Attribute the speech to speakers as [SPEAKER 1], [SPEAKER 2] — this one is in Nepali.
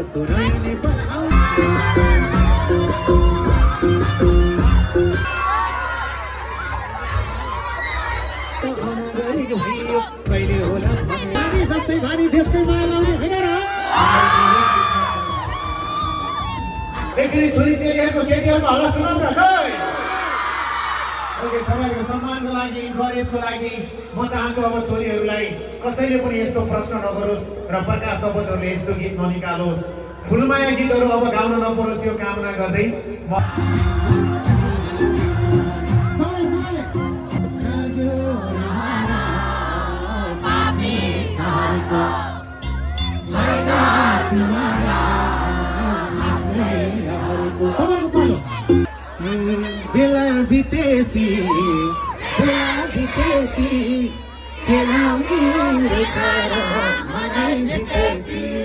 [SPEAKER 1] जस्तो नयाँ नेपाल आउँछ कहिले होला पानी जस्तै भानी देशकै माया लाउने होइन र एकचोटि छोरी चेलीहरूको केटीहरूको हल्ला सुनौँ न ओके तपाईँहरूको सम्मानको लागि इन्करेजको लागि म चाहन्छु अब छोरीहरूलाई कसैले पनि यस्तो प्रश्न नगरोस् र प्रकाश शब्दहरूले यस्तो गीत ननिकालोस् फुलमाया गीतहरू अब गाउन नपरोस् यो कामना गर्दै बेला बितेसी बेला मेरो छ मनै बितेसी